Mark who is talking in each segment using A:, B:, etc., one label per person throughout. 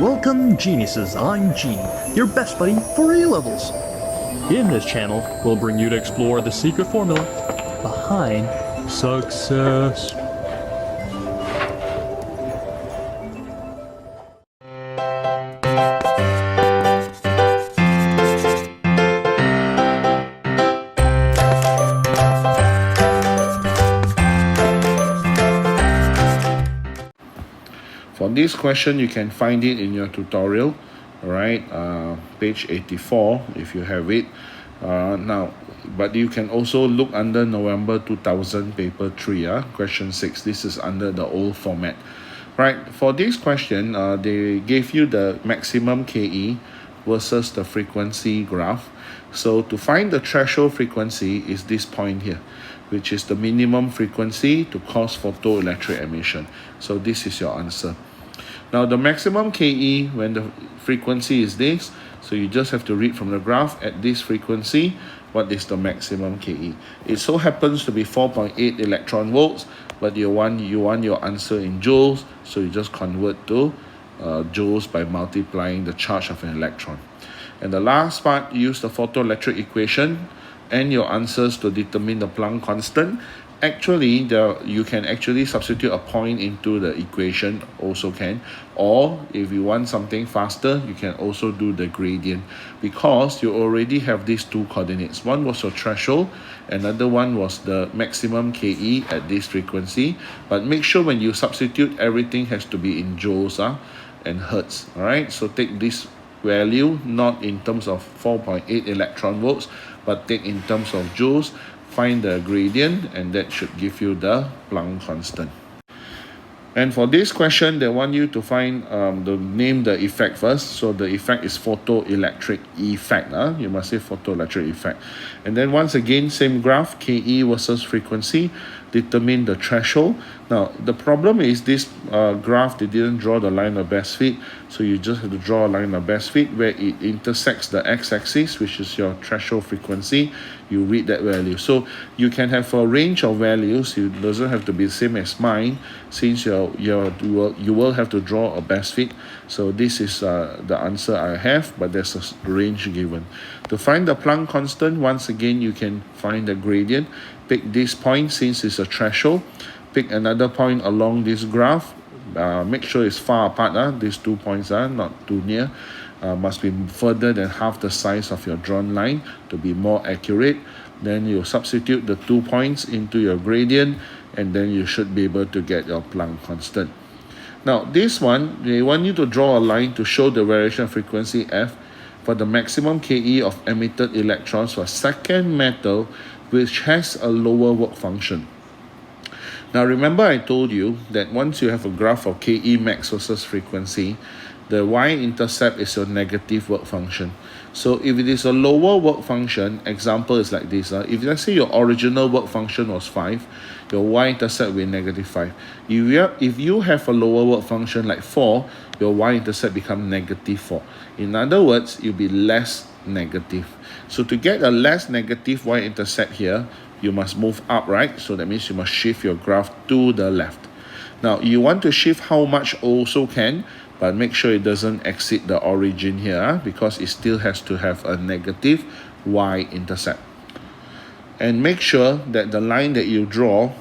A: Welcome, geniuses. I'm Genie, your best buddy for A-levels. In this channel, we'll bring you to explore the secret formula behind success.
B: For this question, you can find it in your tutorial, alright, page 84 if you have it. But you can also look under November 2000 paper 3, question 6. This is under the old format. Right, for this question, they gave you the maximum KE versus the frequency graph. So to find the threshold frequency is this point here, which is the minimum frequency to cause photoelectric emission. So this is your answer. Now the maximum KE when the frequency is this, so you just have to read from the graph at this frequency, what is the maximum KE. It so happens to be 4.8 electron volts, but you want your answer in joules, so you just convert to joules by multiplying the charge of an electron. And the last part, use the photoelectric equation and your answers to determine the Planck constant. Actually, you can actually substitute a point into the equation, also can, or if you want something faster, you can also do the gradient, because you already have these two coordinates. One was your threshold, another one was the maximum KE at this frequency. But make sure when you substitute, everything has to be in joules and hertz. All right, so take this value not in terms of 4.8 electron volts, but take in terms of joules. Find the gradient, and that should give you the Planck constant. And for this question, they want you to find name the effect first. So the effect is photoelectric effect. You must say photoelectric effect. And then once again, same graph, KE versus frequency, determine the threshold. Now the problem is this graph, they didn't draw the line of best fit, so you just have to draw a line of best fit where it intersects the x-axis, which is your threshold frequency. You read that value. So you can have a range of values. It doesn't have to be the same as mine, since you will have to draw a best fit. So this is the answer I have, but there's a range given. To find the Planck constant, once again you can find the gradient. Pick this point since it's a threshold. Pick another point along this graph. Make sure it's far apart. These 2 points are not too near. Must be further than half the size of your drawn line to be more accurate. Then you substitute the 2 points into your gradient, and then you should be able to get your Planck constant. Now this one, they want you to draw a line to show the variation of frequency F for the maximum KE of emitted electrons for a second metal which has a lower work function. Now remember, I told you that once you have a graph of KE max versus frequency, the y-intercept is your negative work function. So if it is a lower work function, example is like this. If let's say your original work function was 5, your y-intercept will be negative 5. If you have a lower work function like 4, your y-intercept becomes negative 4. In other words, it will be less negative. So to get a less negative y-intercept here, you must move up, right? So that means you must shift your graph to the left. Now you want to shift how much also can, but make sure it doesn't exceed the origin here, because it still has to have a negative y-intercept. And make sure that the line that you draw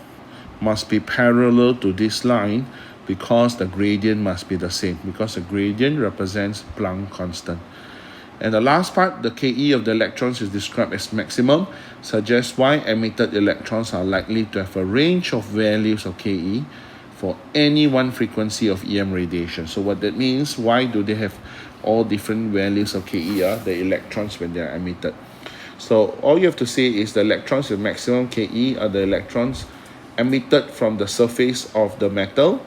B: must be parallel to this line, because the gradient must be the same, because the gradient represents Planck constant. And the last part, the KE of the electrons is described as maximum, suggests why emitted electrons are likely to have a range of values of KE for any one frequency of EM radiation. So what that means, why do they have all different values of KE, the electrons when they are emitted? So all you have to say is the electrons with maximum KE are the electrons emitted from the surface of the metal,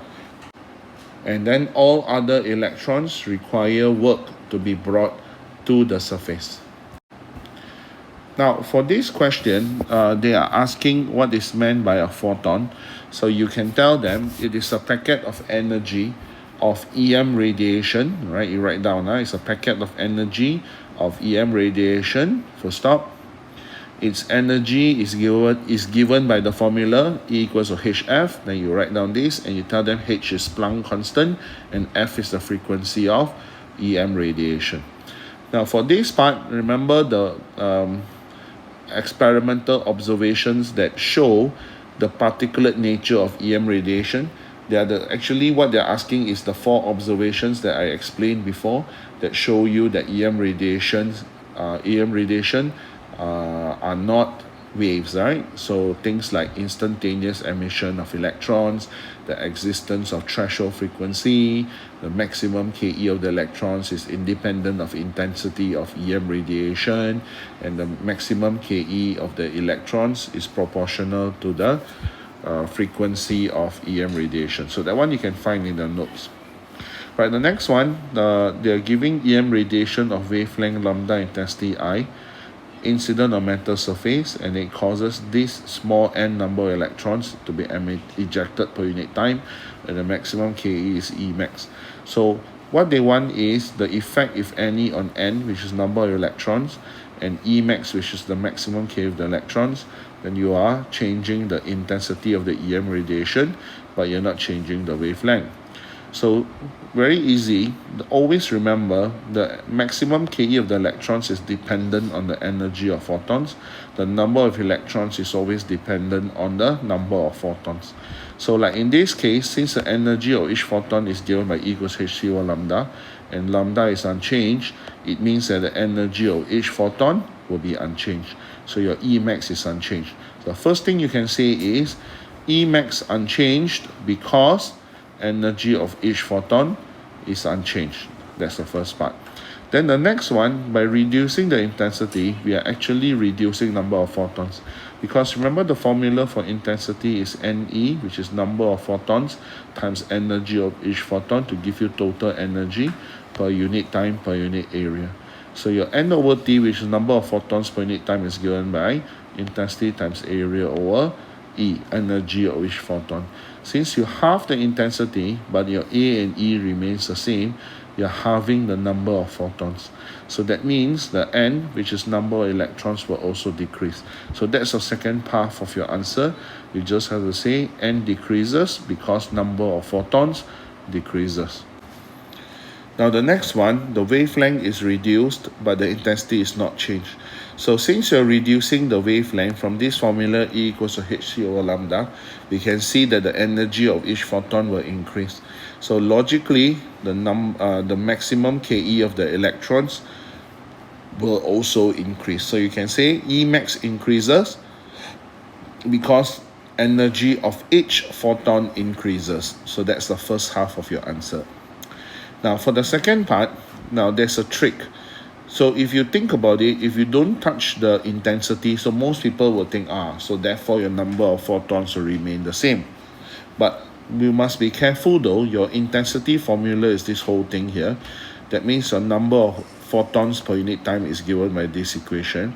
B: and then all other electrons require work to be brought to the surface. Now for this question, they are asking what is meant by a photon. So you can tell them it is a packet of energy of EM radiation, right? You write down, it's a packet of energy of EM radiation, full stop, its energy is given by the formula E equals to HF. Then you write down this and you tell them H is Planck constant and F is the frequency of EM radiation. Now for this part, remember the experimental observations that show the particulate nature of EM radiation. They are actually what they're asking is the 4 observations that I explained before that show you that EM radiation are not waves, right? So things like instantaneous emission of electrons, the existence of threshold frequency, the maximum KE of the electrons is independent of intensity of EM radiation, and the maximum KE of the electrons is proportional to the frequency of EM radiation. So that one you can find in the notes. Right, the next one, they're giving EM radiation of wavelength lambda intensity I incident on metal surface, and it causes this small n number of electrons to be ejected per unit time, and the maximum KE is E max. So what they want is the effect, if any, on n, which is number of electrons, and E max, which is the maximum KE of the electrons. Then you are changing the intensity of the EM radiation, but you're not changing the wavelength. So very easy. Always remember the maximum KE of the electrons is dependent on the energy of photons. The number of electrons is always dependent on the number of photons. So like in this case, since the energy of each photon is given by E equals hc over lambda, and lambda is unchanged, it means that the energy of each photon will be unchanged. So your E max is unchanged. The first thing you can say is E max unchanged because energy of each photon is unchanged. That's the first part. Then the next one, by reducing the intensity, we are actually reducing number of photons, because remember the formula for intensity is NE, which is number of photons times energy of each photon to give you total energy per unit time per unit area. So your N over T, which is number of photons per unit time, is given by intensity times area over E, energy of each photon. Since you halve the intensity, but your A and E remains the same, you're halving the number of photons. So that means the N, which is number of electrons, will also decrease. So that's the second part of your answer. You just have to say N decreases because number of photons decreases. Now the next one, the wavelength is reduced, but the intensity is not changed. So since you're reducing the wavelength from this formula E equals to hc over lambda, we can see that the energy of each photon will increase. So logically, the maximum KE of the electrons will also increase. So you can say E max increases because energy of each photon increases. So that's the first half of your answer. Now for the second part, now there's a trick. So if you think about it, if you don't touch the intensity, so most people will think, so therefore your number of photons will remain the same. But we must be careful though. Your intensity formula is this whole thing here. That means your number of photons per unit time is given by this equation.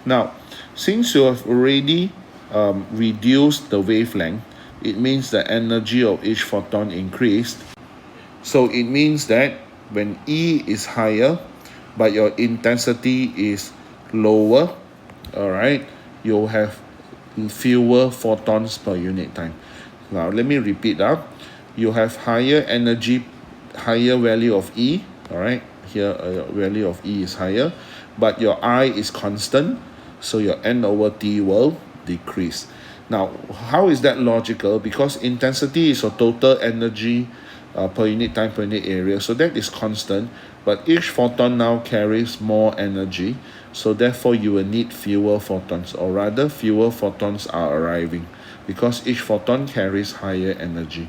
B: Now, since you have already reduced the wavelength, it means the energy of each photon increased. So it means that when E is higher, but your intensity is lower, all right, you'll have fewer photons per unit time. Now, let me repeat that. You have higher energy, higher value of E, all right? Here, value of E is higher, but your I is constant, so your N over T will decrease. Now, how is that logical? Because intensity is your total energy per unit time per unit area, so that is constant, but each photon now carries more energy, so therefore you will need fewer photons, or rather fewer photons are arriving because each photon carries higher energy.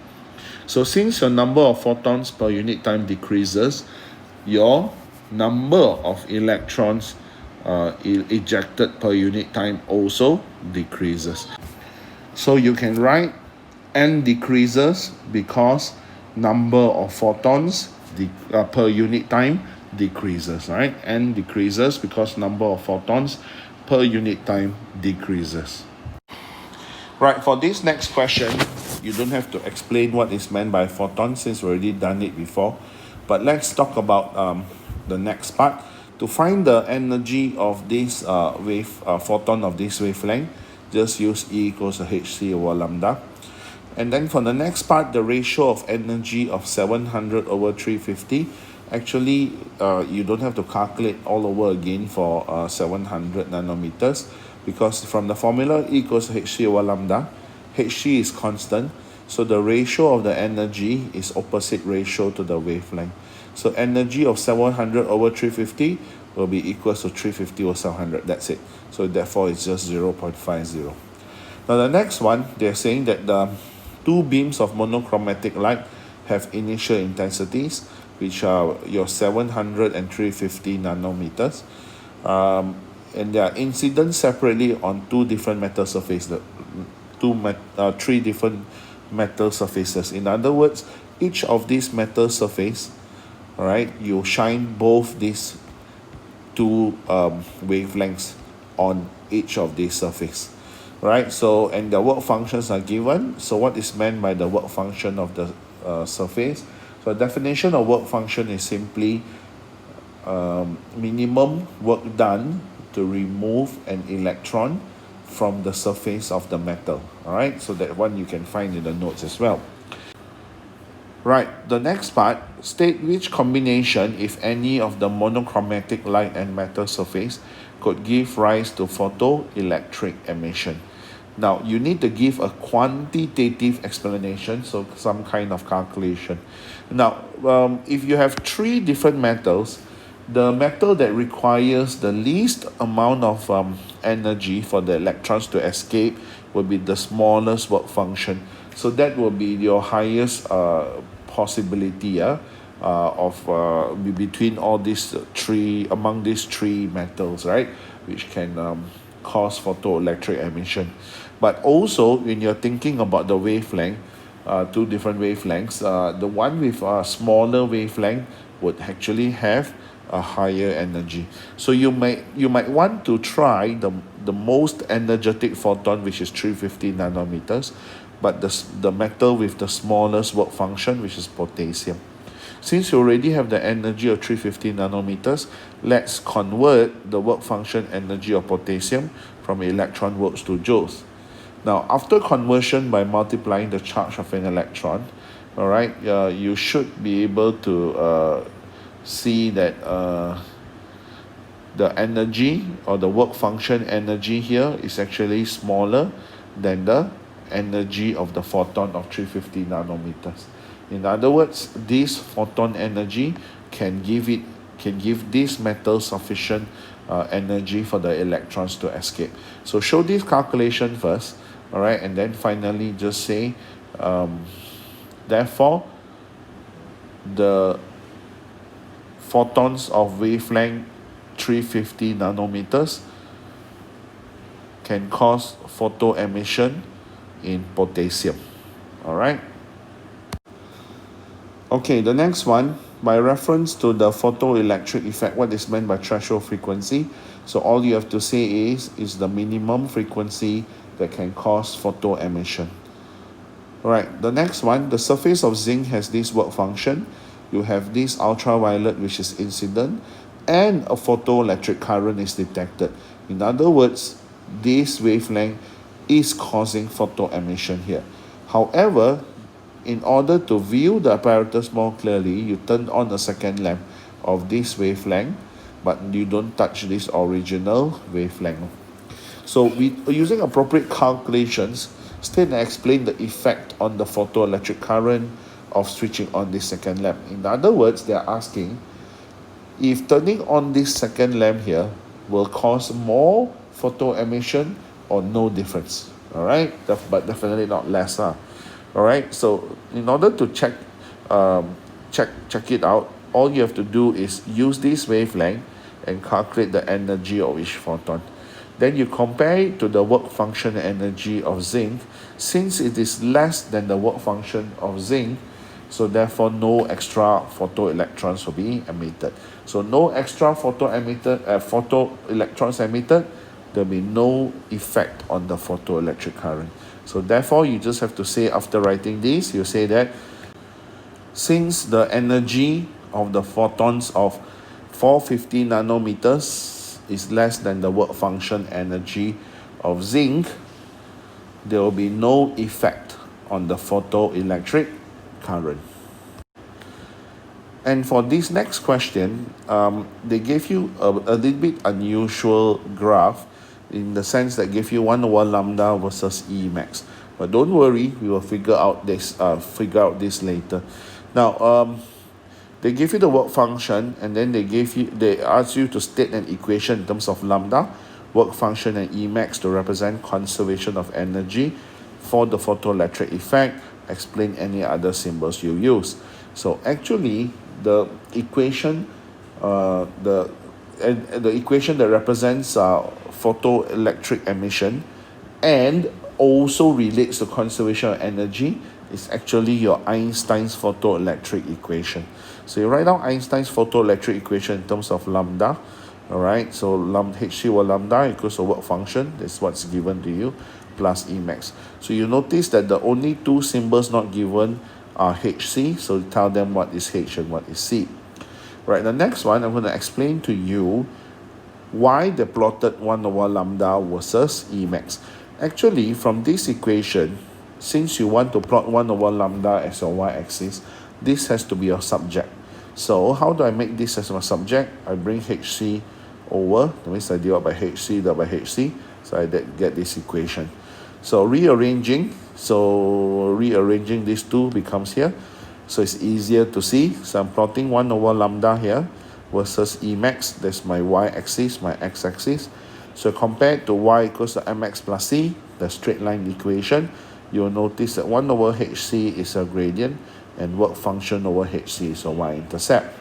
B: So since your number of photons per unit time decreases, your number of electrons ejected per unit time also decreases. So you can write N decreases because number of photons per unit time decreases, right? N decreases because number of photons per unit time decreases. Right, for this next question, you don't have to explain what is meant by photon since we've already done it before. But let's talk about the next part. To find the energy of this photon of this wavelength, just use E equals to hc over lambda. And then for the next part, the ratio of energy of 700 over 350, actually you don't have to calculate all over again for 700 nanometers, because from the formula E equals to hc over lambda, hc is constant, so the ratio of the energy is opposite ratio to the wavelength. So energy of 700 over 350 will be equals to 350 over 700. That's it. So therefore it's just 0.50. Now the next one, they're saying that the two beams of monochromatic light have initial intensities, which are your 700 and 350 nanometers. And they are incident separately on two different metal surfaces, three different metal surfaces. In other words, each of these metal surface, all right, you shine both these two wavelengths on each of these surface, right? So, and the work functions are given. So what is meant by the work function of the surface? So the definition of work function is simply minimum work done to remove an electron from the surface of the metal. All right, so that one you can find in the notes as well. Right, the next part, state which combination, if any, of the monochromatic light and metal surface could give rise to photoelectric emission. Now, you need to give a quantitative explanation, so some kind of calculation. Now, if you have three different metals, the metal that requires the least amount of energy for the electrons to escape will be the smallest work function. So that will be your highest possibility of between all these among these three metals, right, which can cause photoelectric emission. But also, when you're thinking about the wavelength, two different wavelengths, the one with a smaller wavelength would actually have a higher energy. So you might want to try the most energetic photon, which is 350 nanometers, but the metal with the smallest work function, which is potassium. Since you already have the energy of 350 nanometers, let's convert the work function energy of potassium from electron volts to joules. Now, after conversion by multiplying the charge of an electron, all right, you should be able to see that the energy or the work function energy here is actually smaller than the energy of the photon of 350 nanometers. In other words, this photon energy can give this metal sufficient energy for the electrons to escape. So show this calculation first, all right, and then finally just say, therefore, the photons of wavelength 350 nanometers can cause photo emission in potassium. All right. Okay, the next one, by reference to the photoelectric effect, what is meant by threshold frequency? So all you have to say is the minimum frequency that can cause photo emission. All right, the next one, the surface of zinc has this work function. You have this ultraviolet, which is incident, and a photoelectric current is detected. In other words, this wavelength is causing photo emission here. However, in order to view the apparatus more clearly, you turn on a second lamp of this wavelength, but you don't touch this original wavelength. So we using appropriate calculations, state and explain the effect on the photoelectric current of switching on this second lamp. In other words, they are asking if turning on this second lamp here will cause more photo emission or no difference. All right, but definitely not less. All right, so in order to check it out, all you have to do is use this wavelength and calculate the energy of each photon. Then you compare it to the work function energy of zinc. Since it is less than the work function of zinc, so therefore no extra photoelectrons will be emitted. So no extra photoelectrons emitted, there will be no effect on the photoelectric current. So therefore you just have to say, after writing this, you say that since the energy of the photons of 450 nanometers is less than the work function energy of zinc, there will be no effect on the photoelectric current. And for this next question, they gave you a little bit unusual graph in the sense that give you 1 over lambda versus E max. But don't worry, we will figure out this later. Now, they give you the work function, and then they ask you to state an equation in terms of lambda, work function, and E max to represent conservation of energy for the photoelectric effect. Explain any other symbols you use. So actually, the equation, the equation that represents photoelectric emission and also relates to conservation of energy is actually your Einstein's photoelectric equation. So you write down Einstein's photoelectric equation in terms of lambda. All right, so Hc over lambda equals to work function. That's what's given to you, plus E max. So you notice that the only two symbols not given are Hc, so tell them what is H and what is C. Right, the next one, I'm going to explain to you why they plotted 1 over lambda versus E max. Actually, from this equation, since you want to plot 1 over lambda as your y-axis, this has to be your subject. So how do I make this as my subject? I bring Hc over, that means I divide by Hc, divide by Hc, so I get this equation. So rearranging these two becomes here, so it's easier to see. So I'm plotting 1 over lambda here versus E max, that's my y-axis, my x-axis. So compared to y equals to mx plus c, the straight line equation, you'll notice that 1 over Hc is a gradient and work function over Hc is a y-intercept.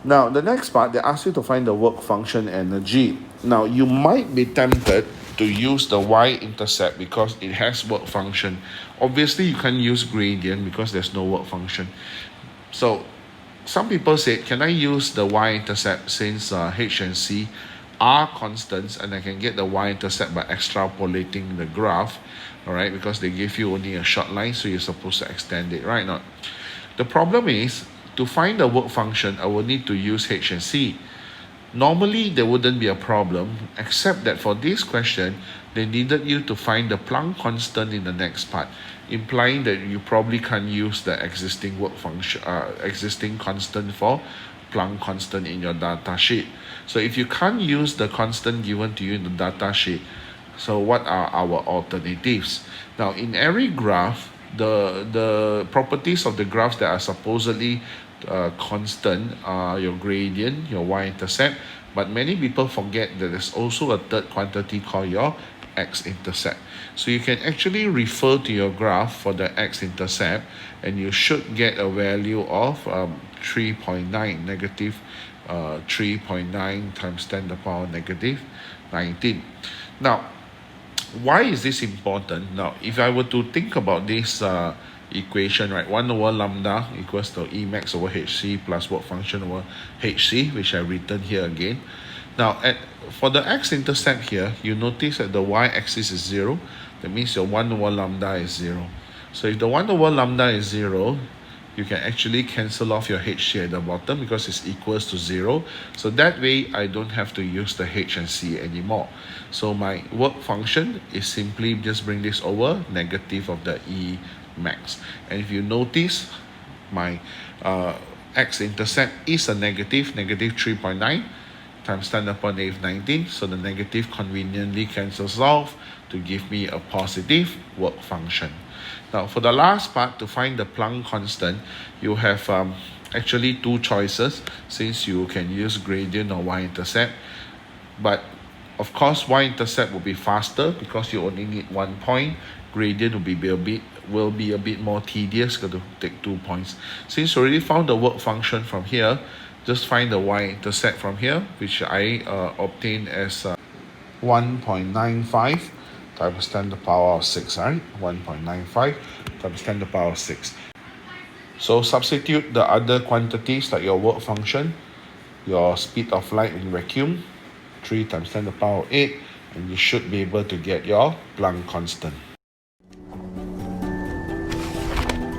B: Now, the next part, they ask you to find the work function energy. Now, you might be tempted to use the y-intercept because it has work function. Obviously, you can't use gradient because there's no work function. So, some people say, can I use the y-intercept since h and c are constants and I can get the y-intercept by extrapolating the graph, all right, because they give you only a short line, so you're supposed to extend it, right? Not. The problem is, to find the work function, I will need to use h and c. Normally, there wouldn't be a problem, except that for this question, they needed you to find the Planck constant in the next part, implying that you probably can't use the existing work function, existing constant for Planck constant in your data sheet. So if you can't use the constant given to you in the data sheet, so what are our alternatives? Now, in every graph, the properties of the graphs that are supposedly constant are your gradient, your y-intercept, but many people forget that there's also a third quantity called your x-intercept. So you can actually refer to your graph for the x-intercept, and you should get a value of 3.9, negative 3.9 times 10 to the power negative 19. Now, why is this important? Now, if I were to think about this equation, right, 1 over lambda equals to E max over Hc plus work function over Hc, which I've written here again. Now, for the x-intercept here, you notice that the y-axis is 0. That means your 1 over lambda is 0. So if the 1 over lambda is 0, you can actually cancel off your Hc at the bottom because it's equals to 0. So that way, I don't have to use the H and C anymore. So my work function is simply just bring this over, negative of the E max. And if you notice, my x-intercept is a negative 3.9 times 10 to the power negative 19. So the negative conveniently cancels off to give me a positive work function. Now, for the last part, to find the Planck constant, you have actually two choices, since you can use gradient or y-intercept. But of course, y-intercept will be faster because you only need 1 point. Gradient will be a bit more tedious, got to take 2 points. Since you already found the work function from here, just find the y-intercept from here, which I obtained as 1.95 times 10 to the power of 6, right? 1.95 times 10 to the power of 6. So substitute the other quantities like your work function, your speed of light in vacuum, 3 times 10 to the power of 8, and you should be able to get your Planck constant.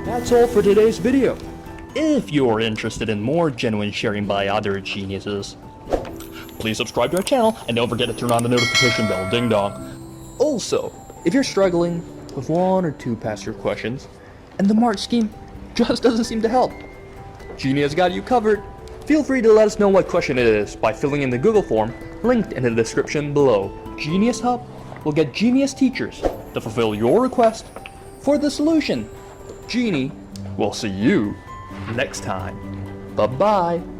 A: That's all for today's video. if you're interested in more genuine sharing by other geniuses. Please subscribe to our channel and don't forget to turn on the notification bell, ding dong. Also, if you're struggling with one or two past year questions and the mark scheme just doesn't seem to help, Genie has got you covered. Feel free to let us know what question it is by filling in the Google form linked in the description below. GenieUs Hub will get genius teachers to fulfill your request for the solution. Genie will see you next time. Bye-bye.